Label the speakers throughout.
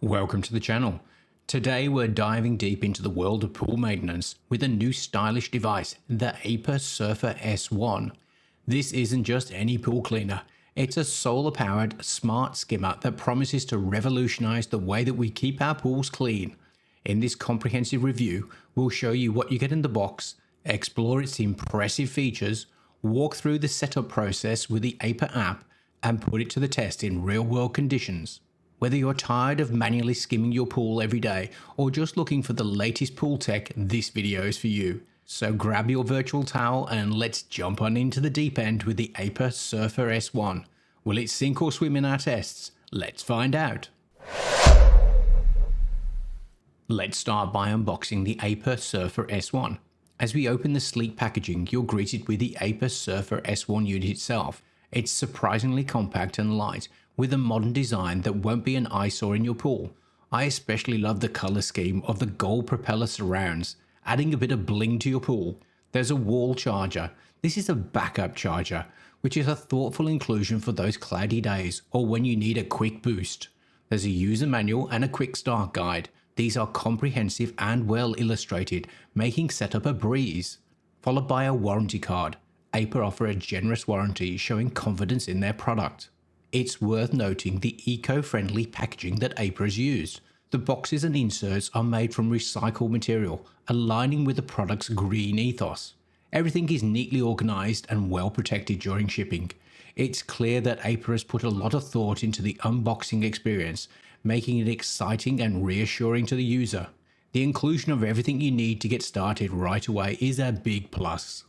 Speaker 1: Welcome to the channel. Today we're diving deep into the world of pool maintenance with a new stylish device, the Aiper Surfer S1. This isn't just any pool cleaner, it's a solar-powered smart skimmer that promises to revolutionize the way that we keep our pools clean. In this comprehensive review, we'll show you what you get in the box, explore its impressive features, walk through the setup process with the Aiper app, and put it to the test in real-world conditions. Whether you're tired of manually skimming your pool every day or just looking for the latest pool tech, this video is for you. So grab your virtual towel and let's jump on into the deep end with the Aiper Surfer S1. Will it sink or swim in our tests? Let's find out. Let's start by unboxing the Aiper Surfer S1. As we open the sleek packaging, you're greeted with the Aiper Surfer S1 unit itself. It's surprisingly compact and light, with a modern design that won't be an eyesore in your pool. I especially love the color scheme of the gold propeller surrounds, adding a bit of bling to your pool. There's a wall charger. This is a backup charger, which is a thoughtful inclusion for those cloudy days or when you need a quick boost. There's a user manual and a quick start guide. These are comprehensive and well illustrated, making setup a breeze. Followed by a warranty card. Aiper offer a generous warranty showing confidence in their product. It's worth noting the eco-friendly packaging that Aiper has used. The boxes and inserts are made from recycled material, aligning with the product's green ethos. Everything is neatly organized and well protected during shipping. It's clear that Aiper has put a lot of thought into the unboxing experience, making it exciting and reassuring to the user. The inclusion of everything you need to get started right away is a big plus.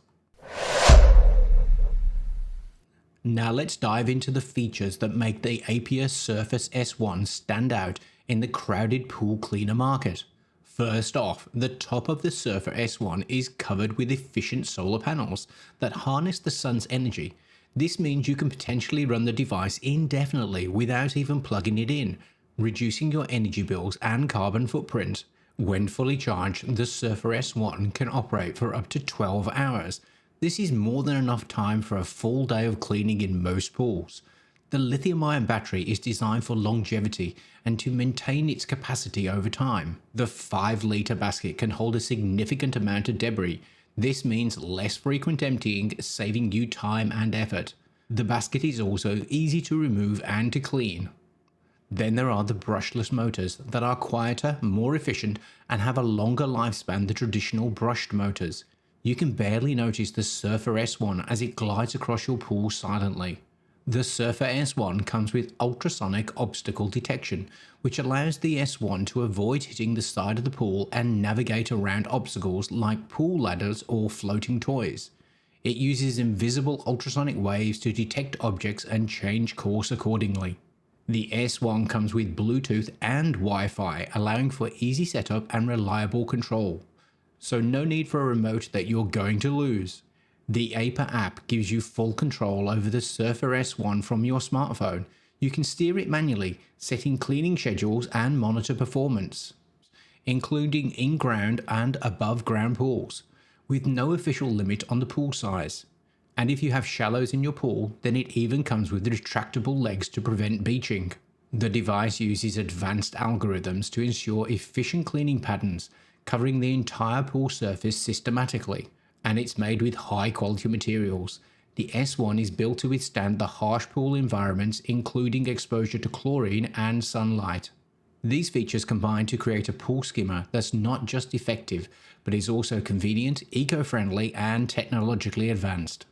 Speaker 1: Now let's dive into the features that make the Aiper Surfer S1 stand out in the crowded pool cleaner market. First off, the top of the Surfer S1 is covered with efficient solar panels that harness the sun's energy. This means you can potentially run the device indefinitely without even plugging it in, reducing your energy bills and carbon footprint. When fully charged, the Surfer S1 can operate for up to 12 hours. This is more than enough time for a full day of cleaning in most pools. The lithium-ion battery is designed for longevity and to maintain its capacity over time. The 5-litre basket can hold a significant amount of debris. This means less frequent emptying, saving you time and effort. The basket is also easy to remove and to clean. Then there are the brushless motors that are quieter, more efficient, and have a longer lifespan than traditional brushed motors. You can barely notice the Surfer S1 as it glides across your pool silently. The Surfer S1 comes with ultrasonic obstacle detection, which allows the S1 to avoid hitting the side of the pool and navigate around obstacles like pool ladders or floating toys. It uses invisible ultrasonic waves to detect objects and change course accordingly. The S1 comes with Bluetooth and Wi-Fi, allowing for easy setup and reliable control. So no need for a remote that you're going to lose. The Aiper app gives you full control over the Surfer S1 from your smartphone. You can steer it manually, setting cleaning schedules and monitor performance, including in-ground and above-ground pools, with no official limit on the pool size. And if you have shallows in your pool, then it even comes with retractable legs to prevent beaching. The device uses advanced algorithms to ensure efficient cleaning patterns, covering the entire pool surface systematically, and it's made with high quality materials. The S1 is built to withstand the harsh pool environments, including exposure to chlorine and sunlight. These features combine to create a pool skimmer that's not just effective, but is also convenient, eco-friendly, and technologically advanced.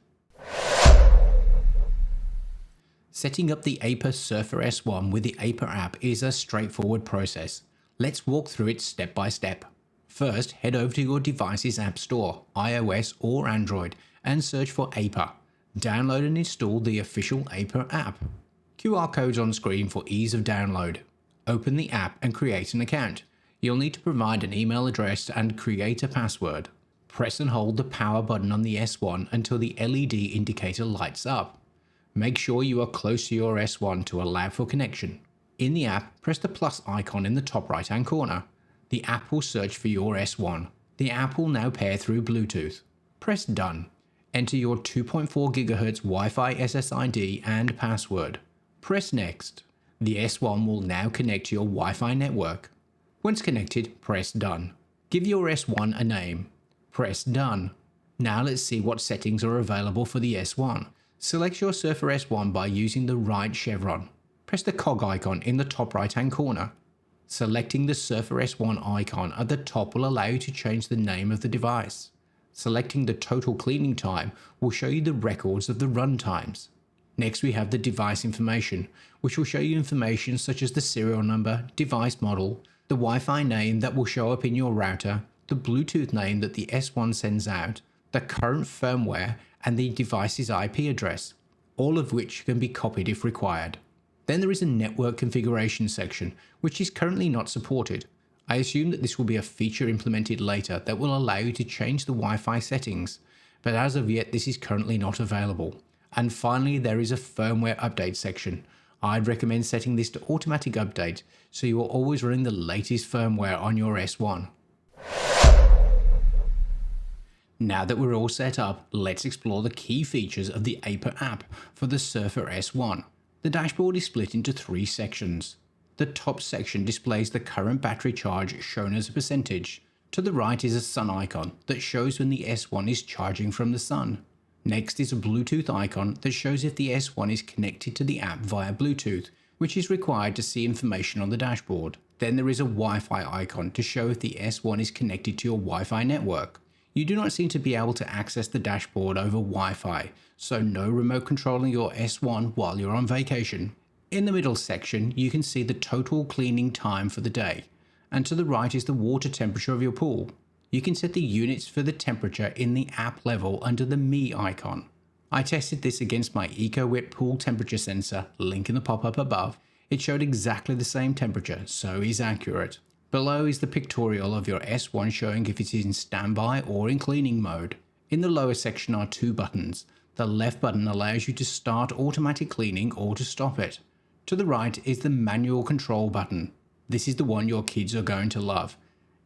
Speaker 1: Setting up the Aiper Surfer S1 with the Aiper app is a straightforward process. Let's walk through it step by step. First, head over to your device's app store, iOS or Android, and search for Aiper. Download and install the official Aiper app. QR codes on screen for ease of download. Open the app and create an account. You'll need to provide an email address and create a password. Press and hold the power button on the S1 until the LED indicator lights up. Make sure you are close to your S1 to allow for connection. In the app, press the plus icon in the top right-hand corner. The app will search for your S1. The app will now pair through Bluetooth. Press Done. Enter your 2.4 GHz Wi-Fi SSID and password. Press Next. The S1 will now connect to your Wi-Fi network. Once connected, press Done. Give your S1 a name. Press Done. Now let's see what settings are available for the S1. Select your Surfer S1 by using the right chevron. Press the cog icon in the top right hand corner. Selecting the Surfer S1 icon at the top will allow you to change the name of the device. Selecting the total cleaning time will show you the records of the run times. Next we have the device information, which will show you information such as the serial number, device model, the Wi-Fi name that will show up in your router, the Bluetooth name that the S1 sends out, the current firmware, and the device's IP address, all of which can be copied if required. Then there is a network configuration section, which is currently not supported. I assume that this will be a feature implemented later that will allow you to change the Wi-Fi settings, but as of yet this is currently not available. And finally, there is a firmware update section. I'd recommend setting this to automatic update so you are always running the latest firmware on your S1. Now that we're all set up, let's explore the key features of the Aiper app for the Surfer S1. The dashboard is split into 3 sections. The top section displays the current battery charge shown as a percentage. To the right is a sun icon that shows when the S1 is charging from the sun. Next is a Bluetooth icon that shows if the S1 is connected to the app via Bluetooth, which is required to see information on the dashboard. Then there is a Wi-Fi icon to show if the S1 is connected to your Wi-Fi network. You do not seem to be able to access the dashboard over Wi-Fi, so no remote controlling your S1 while you're on vacation. In the middle section, you can see the total cleaning time for the day, and to the right is the water temperature of your pool. You can set the units for the temperature in the app level under the Me icon. I tested this against my EcoWet pool temperature sensor, link in the pop-up above. It showed exactly the same temperature, so is accurate. Below is the pictorial of your S1 showing if it is in standby or in cleaning mode. In the lower section are 2 buttons. The left button allows you to start automatic cleaning or to stop it. To the right is the manual control button. This is the one your kids are going to love.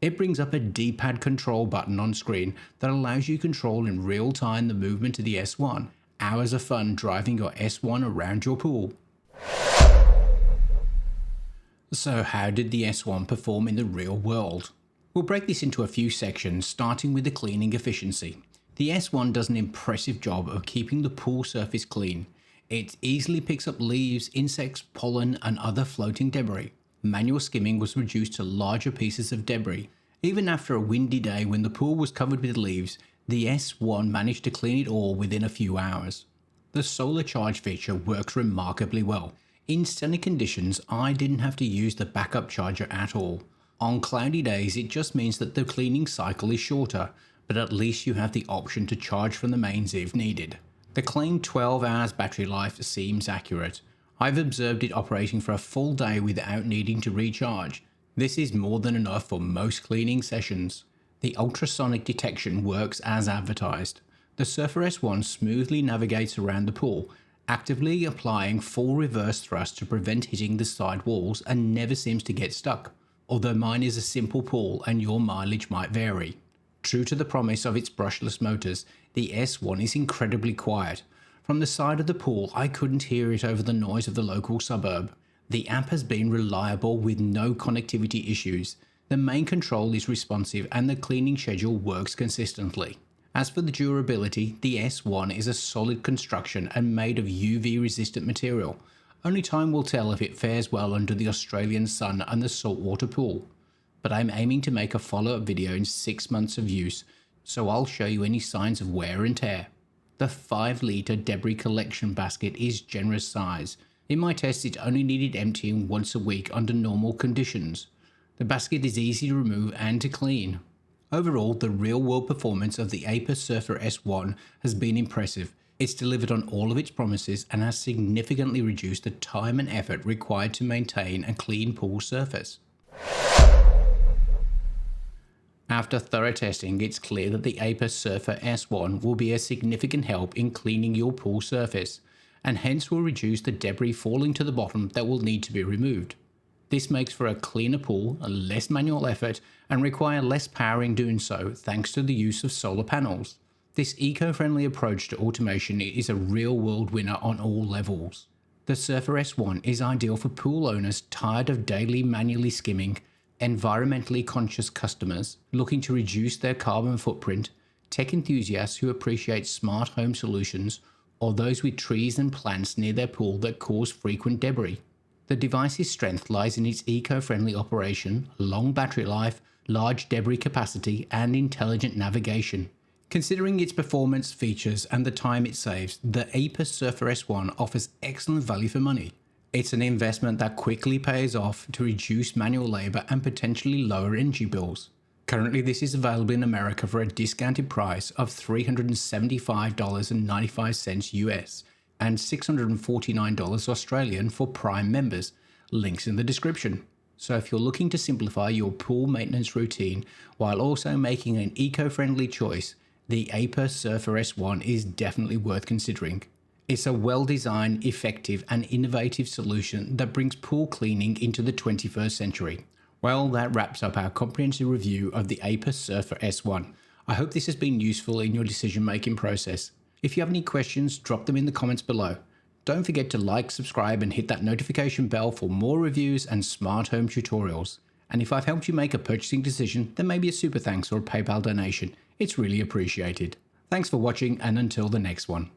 Speaker 1: It brings up a D-pad control button on screen that allows you to control in real time the movement of the S1. Hours of fun driving your S1 around your pool. So how did the S1 perform in the real world? We'll break this into a few sections, starting with the cleaning efficiency. The S1 does an impressive job of keeping the pool surface clean. It easily picks up leaves, insects, pollen, and other floating debris. Manual skimming was reduced to larger pieces of debris. Even after a windy day when the pool was covered with leaves, the S1 managed to clean it all within a few hours. The solar charge feature works remarkably well. In sunny conditions, I didn't have to use the backup charger at all. On cloudy days, it just means that the cleaning cycle is shorter, but at least you have the option to charge from the mains if needed. The claimed 12 hours battery life seems accurate. I've observed it operating for a full day without needing to recharge. This is more than enough for most cleaning sessions. The ultrasonic detection works as advertised. The Surfer S1 smoothly navigates around the pool, actively applying full reverse thrust to prevent hitting the side walls and never seems to get stuck, although mine is a simple pool and your mileage might vary. True to the promise of its brushless motors, the S1 is incredibly quiet. From the side of the pool, I couldn't hear it over the noise of the local suburb. The app has been reliable with no connectivity issues. The main control is responsive and the cleaning schedule works consistently. As for the durability, the S1 is a solid construction and made of UV resistant material. Only time will tell if it fares well under the Australian sun and the saltwater pool. But I'm aiming to make a follow-up video in 6 months of use, so I'll show you any signs of wear and tear. The 5-litre debris collection basket is generous size. In my test, it only needed emptying once a week under normal conditions. The basket is easy to remove and to clean. Overall, the real-world performance of the Aiper Surfer S1 has been impressive. It's delivered on all of its promises and has significantly reduced the time and effort required to maintain a clean pool surface. After thorough testing, it's clear that the Aiper Surfer S1 will be a significant help in cleaning your pool surface, and hence will reduce the debris falling to the bottom that will need to be removed. This makes for a cleaner pool, less manual effort, and require less power in doing so thanks to the use of solar panels. This eco-friendly approach to automation is a real-world winner on all levels. The Surfer S1 is ideal for pool owners tired of daily manually skimming, environmentally conscious customers looking to reduce their carbon footprint, tech enthusiasts who appreciate smart home solutions, or those with trees and plants near their pool that cause frequent debris. The device's strength lies in its eco-friendly operation, long battery life, large debris capacity, and intelligent navigation. Considering its performance, features, and the time it saves, the Aiper Surfer S1 offers excellent value for money. It's an investment that quickly pays off to reduce manual labor and potentially lower energy bills. Currently, this is available in America for a discounted price of $375.95 US and $649 Australian for Prime members. Links in the description. So if you're looking to simplify your pool maintenance routine while also making an eco-friendly choice, the Aiper Surfer S1 is definitely worth considering. It's a well-designed, effective, and innovative solution that brings pool cleaning into the 21st century. Well, that wraps up our comprehensive review of the Aiper Surfer S1. I hope this has been useful in your decision-making process. If you have any questions, drop them in the comments below. Don't forget to like, subscribe, and hit that notification bell for more reviews and smart home tutorials. And if I've helped you make a purchasing decision, then maybe a super thanks or a PayPal donation. It's really appreciated. Thanks for watching, and until the next one.